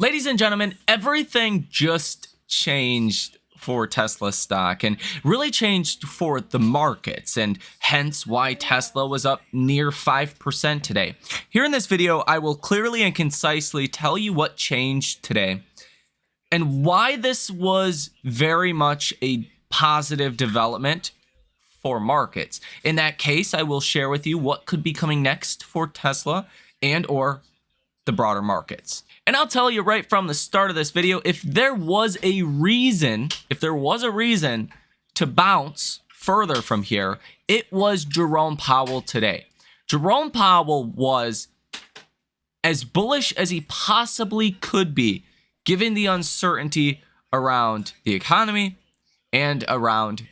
Ladies and gentlemen, everything just changed for Tesla stock and really changed for the markets, and hence why Tesla was up near 5% today. Here in this video, I will clearly and concisely tell you what changed today and why this was very much a positive development for markets. In that case, I will share with you what could be coming next for Tesla and or the broader markets. And I'll tell you right from the start of this video, if there was a reason to bounce further from here, it was Jerome Powell today. Jerome Powell was as bullish as he possibly could be, given the uncertainty around the economy and around,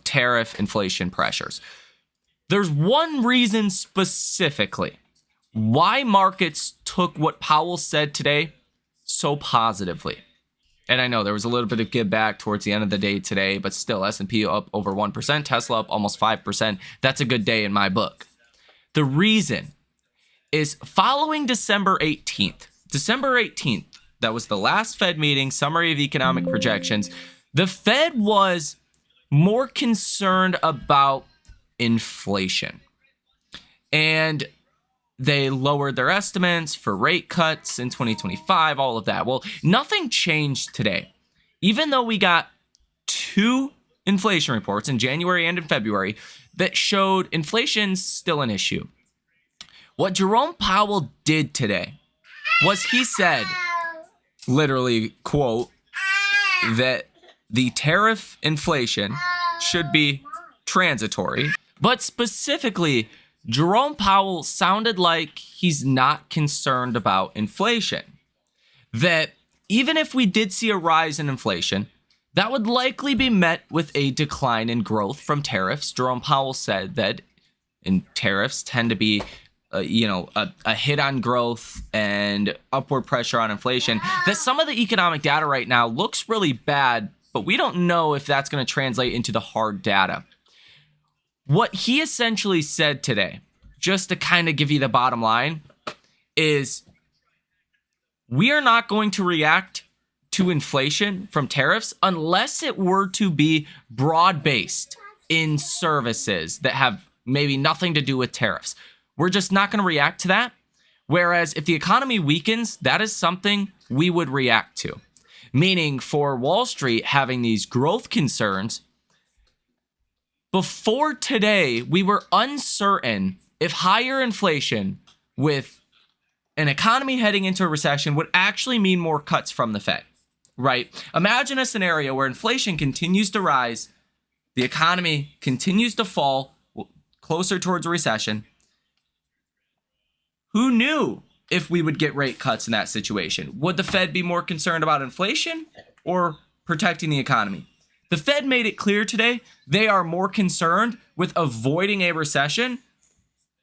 tariff inflation pressures. There's one reason specifically why markets took what Powell said today so positively. And I know there was a little bit of give back towards the end of the day today, but still S&P up over 1%, Tesla up almost 5%. That's a good day in my book. The reason is following December 18th, that was the last Fed meeting, summary of economic projections. The Fed was more concerned about inflation. And they lowered their estimates for rate cuts in 2025, all of that. Well, nothing changed today. Even though we got two inflation reports in January and in February that showed inflation's still an issue. What Jerome Powell did today was he said, literally, quote, that the tariff inflation should be transitory, but specifically, Jerome Powell sounded like he's not concerned about inflation. That even if we did see a rise in inflation, that would likely be met with a decline in growth from tariffs. Jerome Powell said that tariffs tend to be a hit on growth and upward pressure on inflation. That some of the economic data right now looks really bad, but we don't know if that's going to translate into the hard data. What he essentially said today, just to kind of give you the bottom line, is we are not going to react to inflation from tariffs unless it were to be broad-based in services that have maybe nothing to do with tariffs. We're just not going to react to that. Whereas if the economy weakens, that is something we would react to. Meaning for Wall Street having these growth concerns, before today, we were uncertain if higher inflation with an economy heading into a recession would actually mean more cuts from the Fed, right? Imagine a scenario where inflation continues to rise, the economy continues to fall closer towards a recession. Who knew if we would get rate cuts in that situation? Would the Fed be more concerned about inflation or protecting the economy? The Fed made it clear today they are more concerned with avoiding a recession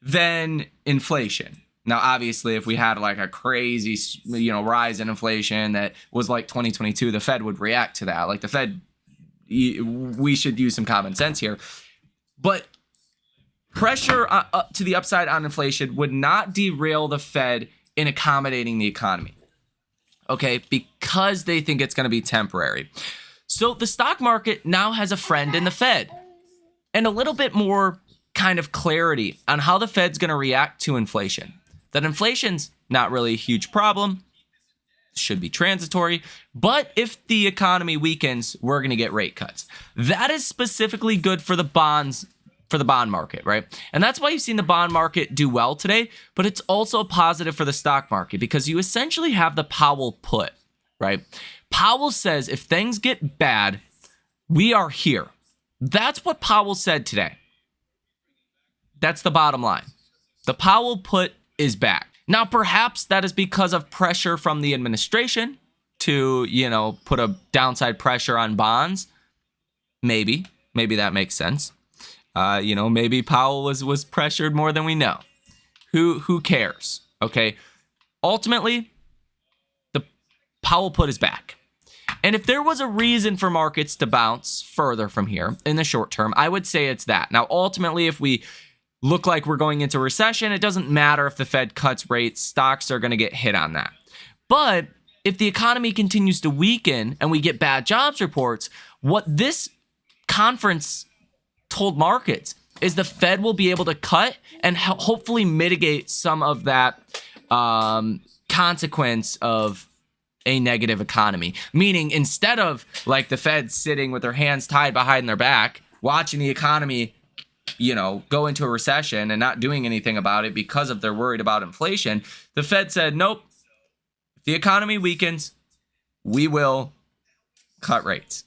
than inflation. Now, obviously, if we had like a crazy, rise in inflation that was like 2022, the Fed would react to that. Like the Fed, we should use some common sense here. But pressure up to the upside on inflation would not derail the Fed in accommodating the economy. Okay, because they think it's going to be temporary. So the stock market now has a friend in the Fed and a little bit more kind of clarity on how the Fed's going to react to inflation. That inflation's not really a huge problem, should be transitory, but if the economy weakens, we're going to get rate cuts. That is specifically good for the bonds, for the bond market, right? And that's why you've seen the bond market do well today, but it's also positive for the stock market because you essentially have the Powell put, right? Powell says if things get bad, we are here. That's what Powell said today. That's the bottom line. The Powell put is back. Now, perhaps that is because of pressure from the administration to, put a downside pressure on bonds. Maybe that makes sense. Maybe Powell was pressured more than we know. Who cares? Okay. Ultimately, the Powell put is back. And if there was a reason for markets to bounce further from here in the short term, I would say it's that. Now, ultimately, if we look like we're going into recession, it doesn't matter if the Fed cuts rates, stocks are going to get hit on that. But if the economy continues to weaken and we get bad jobs reports, what this conference told markets is the Fed will be able to cut and hopefully mitigate some of that consequence of a negative economy. Meaning, instead of like the Fed sitting with their hands tied behind their back, watching the economy, go into a recession and not doing anything about it because of they're worried about inflation, the Fed said, nope, if the economy weakens, we will cut rates.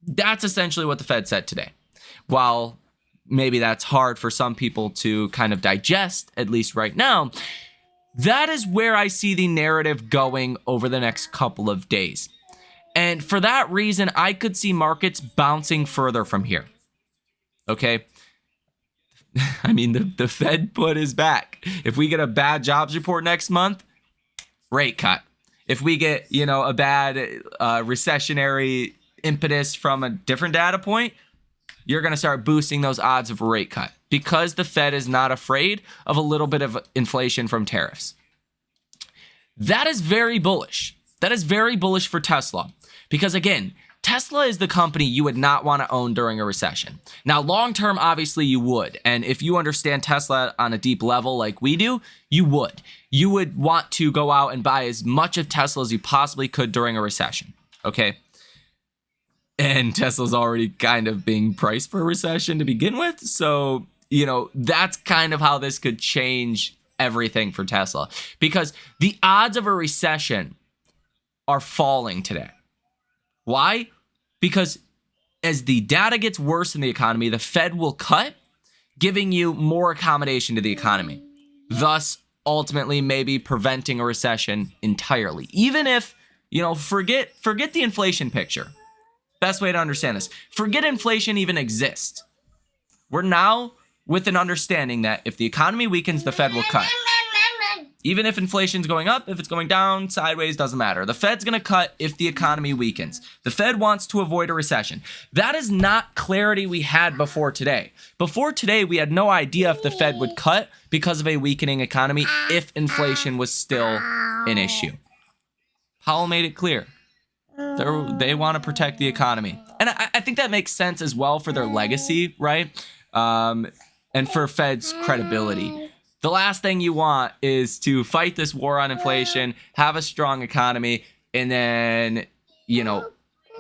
That's essentially what the Fed said today. While maybe that's hard for some people to kind of digest, at least right now, that is where I see the narrative going over the next couple of days. And for that reason, I could see markets bouncing further from here. Okay? I mean, the Fed put his back. If we get a bad jobs report next month, rate cut. If we get, a bad recessionary impetus from a different data point, you're going to start boosting those odds of a rate cut because the Fed is not afraid of a little bit of inflation from tariffs. That is very bullish. That is very bullish for Tesla because, again, Tesla is the company you would not want to own during a recession. Now, long term, obviously you would. And if you understand Tesla on a deep level like we do, you would. You would want to go out and buy as much of Tesla as you possibly could during a recession. Okay? And Tesla's already kind of being priced for a recession to begin with. So, that's kind of how this could change everything for Tesla. Because the odds of a recession are falling today. Why? Because as the data gets worse in the economy, the Fed will cut, giving you more accommodation to the economy. Thus, ultimately, maybe preventing a recession entirely. Even if, forget the inflation picture. Best way to understand this. Forget inflation even exists. We're now with an understanding that if the economy weakens, the Fed will cut. Even if inflation's going up, if it's going down, sideways, doesn't matter. The Fed's going to cut if the economy weakens. The Fed wants to avoid a recession. That is not clarity we had before today. Before today, we had no idea if the Fed would cut because of a weakening economy if inflation was still an issue. Powell made it clear. They want to protect the economy. And I think that makes sense as well for their legacy, right? And for Fed's credibility. The last thing you want is to fight this war on inflation, have a strong economy, and then,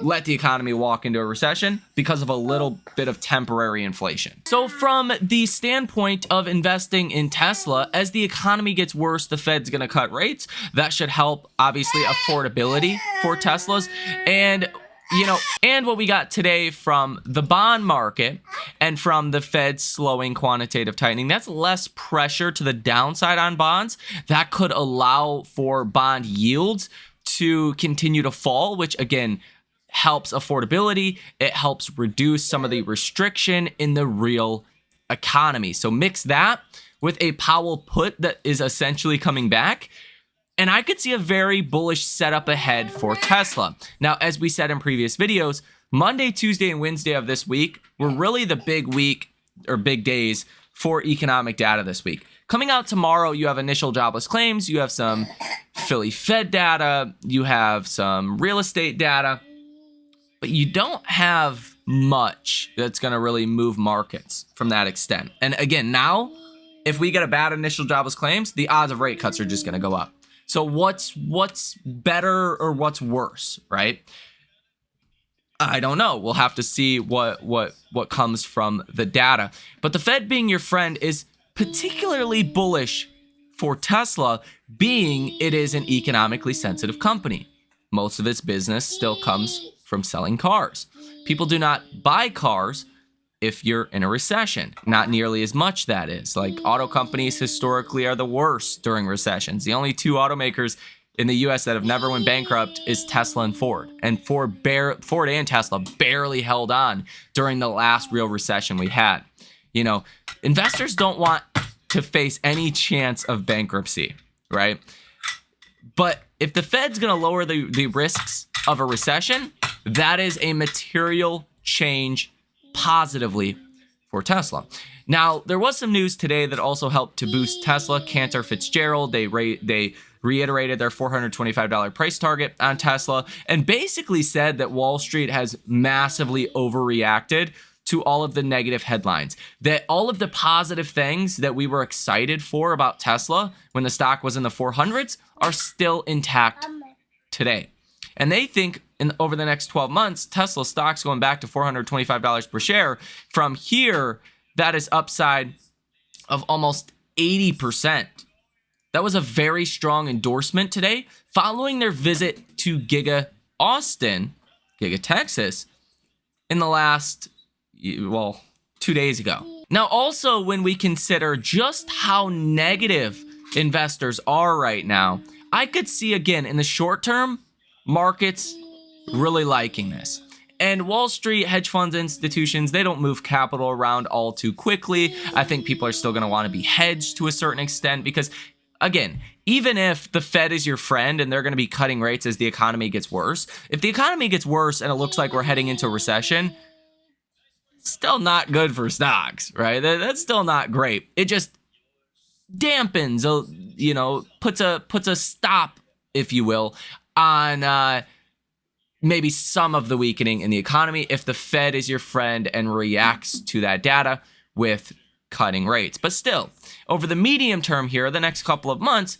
let the economy walk into a recession because of a little bit of temporary inflation. So from the standpoint of investing in Tesla, as the economy gets worse, the Fed's going to cut rates. That should help, obviously, affordability for Teslas. And and what we got today from the bond market and from the Fed slowing quantitative tightening, that's less pressure to the downside on bonds. That could allow for bond yields to continue to fall, which again helps affordability. It helps reduce some of the restriction in the real economy. So mix that with a Powell put that is essentially coming back. And I could see a very bullish setup ahead for Tesla. Now, as we said in previous videos, Monday, Tuesday, and Wednesday of this week were really the big week or big days for economic data this week. Coming out tomorrow, you have initial jobless claims, you have some Philly Fed data, you have some real estate data, but you don't have much that's going to really move markets from that extent. And again, now, if we get a bad initial jobless claims, the odds of rate cuts are just going to go up. So what's better or what's worse, right? I don't know. We'll have to see what comes from the data. But the Fed being your friend is particularly bullish for Tesla, being it is an economically sensitive company. Most of its business still comes from selling cars. People do not buy cars if you're in a recession. Not nearly as much, that is. Like, auto companies historically are the worst during recessions. The only two automakers in the US that have never went bankrupt is Tesla and Ford. And Ford and Tesla barely held on during the last real recession we had. Investors don't want to face any chance of bankruptcy, right? But if the Fed's going to lower the risks of a recession, that is a material change positively for Tesla. Now, there was some news today that also helped to boost Tesla. Cantor Fitzgerald, they reiterated their $425 price target on Tesla, and basically said that Wall Street has massively overreacted to all of the negative headlines, that all of the positive things that we were excited for about Tesla when the stock was in the 400s are still intact today. And they think over the next 12 months, Tesla stock's going back to $425 per share. From here, that is upside of almost 80%. That was a very strong endorsement today following their visit to Giga Texas in the last, 2 days ago. Now, also, when we consider just how negative investors are right now, I could see, again, in the short term, markets really liking this. And Wall Street, hedge funds, institutions, they don't move capital around all too quickly. I think people are still going to want to be hedged to a certain extent because, again, even if the Fed is your friend and they're going to be cutting rates as the economy gets worse, if the economy gets worse and it looks like we're heading into a recession, still not good for stocks, right? That's still not great. It just dampens, puts a stop, if you will, on maybe some of the weakening in the economy if the Fed is your friend and reacts to that data with cutting rates. But still, over the medium term here, the next couple of months,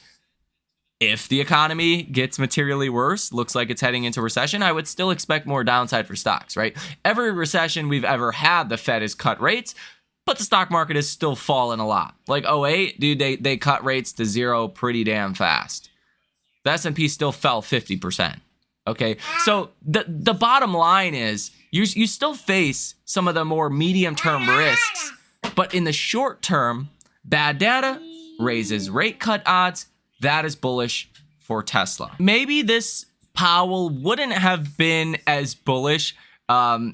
if the economy gets materially worse, looks like it's heading into recession, I would still expect more downside for stocks, right? Every recession we've ever had, the Fed has cut rates, but the stock market has still fallen a lot. Like 08, dude, they cut rates to zero pretty damn fast. The S&P still fell 50%. Okay, so the bottom line is you still face some of the more medium-term risks, but in the short term, bad data raises rate cut odds. That is bullish for Tesla. Maybe this Powell wouldn't have been as bullish, a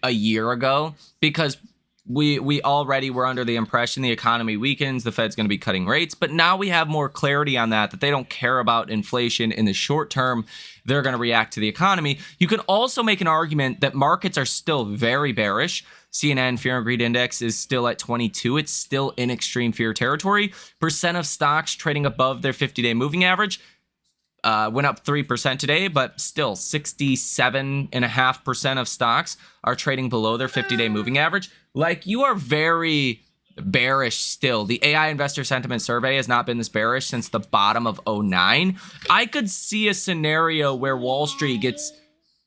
year ago because we already were under the impression the economy weakens, the Fed's going to be cutting rates, but now we have more clarity on that they don't care about inflation in the short term. They're going to react to the economy. You can also make an argument that markets are still very bearish. CNN Fear and Greed Index is still at 22. It's still in extreme fear territory. Percent of stocks trading above their 50-day moving average went up 3% today, but still 67.5% of stocks are trading below their 50-day moving average. Like, you are very bearish still. The AI Investor Sentiment Survey has not been this bearish since the bottom of 09. I could see a scenario where Wall Street gets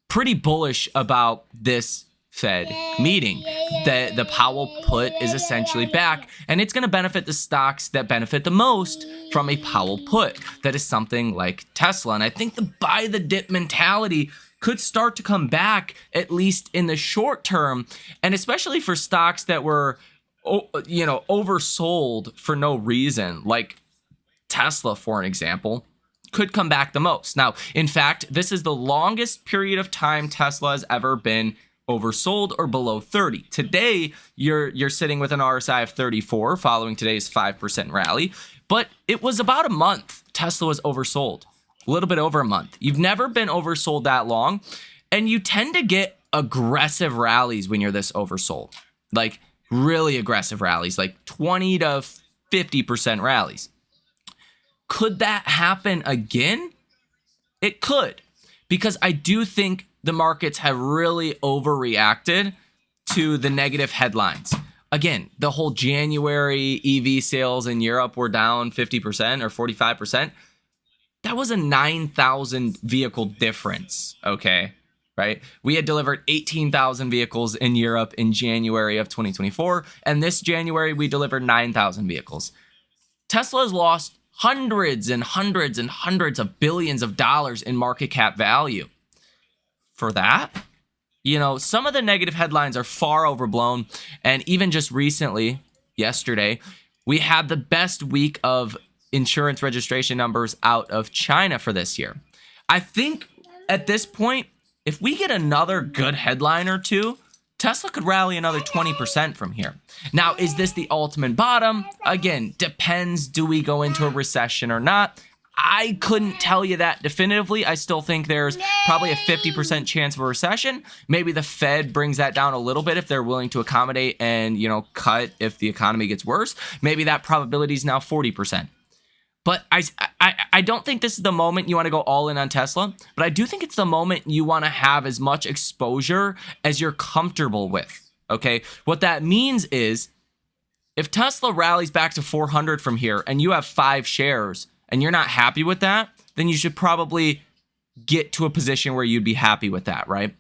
pretty bullish about this Fed meeting. The Powell put is essentially back, and it's going to benefit the stocks that benefit the most from a Powell put. That is something like Tesla. And I think the buy the dip mentality could start to come back, at least in the short term, and especially for stocks that were oversold for no reason, like Tesla, for an example, could come back the most. Now, in fact, this is the longest period of time Tesla has ever been oversold or below 30. Today, you're sitting with an RSI of 34 following today's 5% rally, but it was about a month Tesla was oversold. A little bit over a month. You've never been oversold that long, and you tend to get aggressive rallies when you're this oversold. Like really aggressive rallies, like 20 to 50% rallies. Could that happen again? It could, because I do think the markets have really overreacted to the negative headlines. Again, the whole January EV sales in Europe were down 50% or 45%. That was a 9,000 vehicle difference, okay? Right? We had delivered 18,000 vehicles in Europe in January of 2024, and this January we delivered 9,000 vehicles. Tesla has lost hundreds and hundreds and hundreds of billions of dollars in market cap value. For that, some of the negative headlines are far overblown, and even just recently, yesterday, we had the best week of insurance registration numbers out of China for this year. I think at this point, if we get another good headline or two, Tesla could rally another 20% from here. Now, is this the ultimate bottom? Again, depends. Do we go into a recession or not? I couldn't tell you that definitively. I still think there's probably a 50% chance of a recession. Maybe the Fed brings that down a little bit if they're willing to accommodate and, cut if the economy gets worse. Maybe that probability is now 40%. But I don't think this is the moment you want to go all in on Tesla, but I do think it's the moment you want to have as much exposure as you're comfortable with, okay? What that means is if Tesla rallies back to 400 from here and you have 5 shares and you're not happy with that, then you should probably get to a position where you'd be happy with that, right?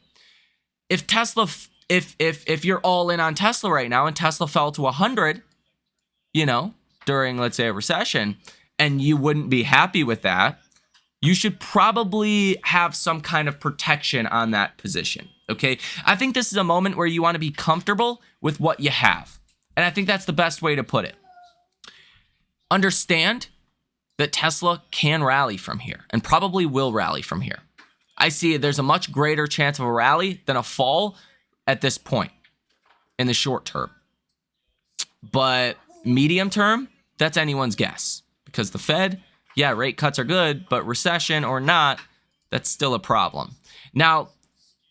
If Tesla, if you're all in on Tesla right now and Tesla fell to 100, during, let's say, a recession, and you wouldn't be happy with that, you should probably have some kind of protection on that position, okay? I think this is a moment where you want to be comfortable with what you have. And I think that's the best way to put it. Understand that Tesla can rally from here and probably will rally from here. I see there's a much greater chance of a rally than a fall at this point in the short term. But medium term, that's anyone's guess. Because the Fed, yeah, rate cuts are good, but recession or not, that's still a problem. Now,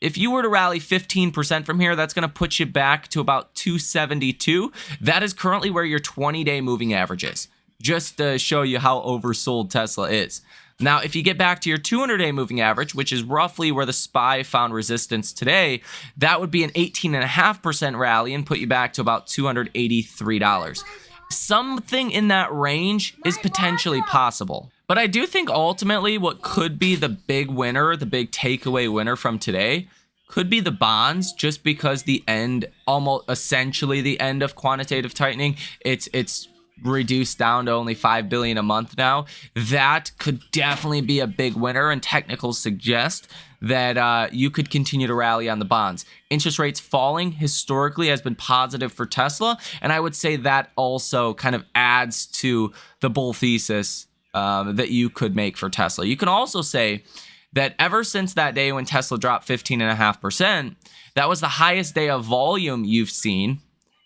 if you were to rally 15% from here, that's going to put you back to about 272. That is currently where your 20-day moving average is, just to show you how oversold Tesla is. Now, if you get back to your 200-day moving average, which is roughly where the SPY found resistance today, that would be an 18.5% rally and put you back to about $283. Something in that range is potentially possible. But I do think ultimately what could be the big winner, the big takeaway winner from today, could be the bonds, just because the end, almost essentially the end of quantitative tightening, it's reduced down to only $5 billion a month now. That could definitely be a big winner, and technicals suggest that you could continue to rally on the bonds. Interest rates falling historically has been positive for Tesla, and I would say that also kind of adds to the bull thesis that you could make for Tesla. You can also say that ever since that day when Tesla dropped 15.5%, that was the highest day of volume you've seen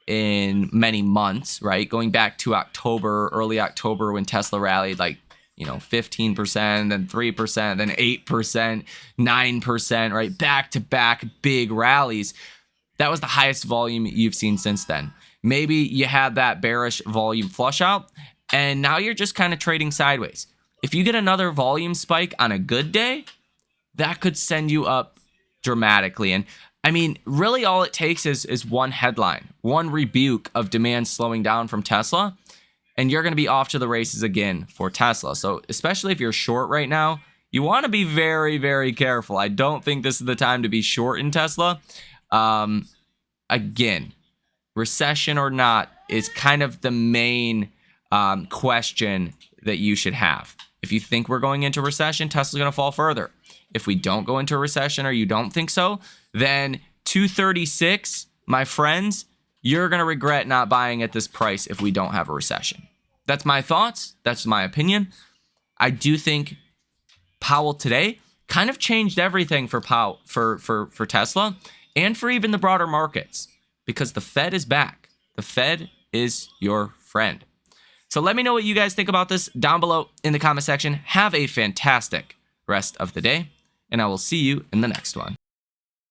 in many months, right? Going back to October, early October, when Tesla rallied 15%, then 3%, then 8%, 9%, right? Back-to-back big rallies. That was the highest volume you've seen since then. Maybe you had that bearish volume flush out, and now you're just kind of trading sideways. If you get another volume spike on a good day, that could send you up dramatically. And I mean, really all it takes is one headline, one rebuke of demand slowing down from Tesla, and you're going to be off to the races again for Tesla. So especially if you're short right now, you want to be very, very careful. I don't think this is the time to be short in Tesla. Again, recession or not is kind of the main question that you should have. If you think we're going into recession, Tesla's going to fall further. If we don't go into a recession or you don't think so, then 236, my friends, you're going to regret not buying at this price if we don't have a recession. That's my thoughts. That's my opinion. I do think Powell today kind of changed everything for Powell, for Tesla and for even the broader markets, because the Fed is back. The Fed is your friend. So let me know what you guys think about this down below in the comment section. Have a fantastic rest of the day, and I will see you in the next one.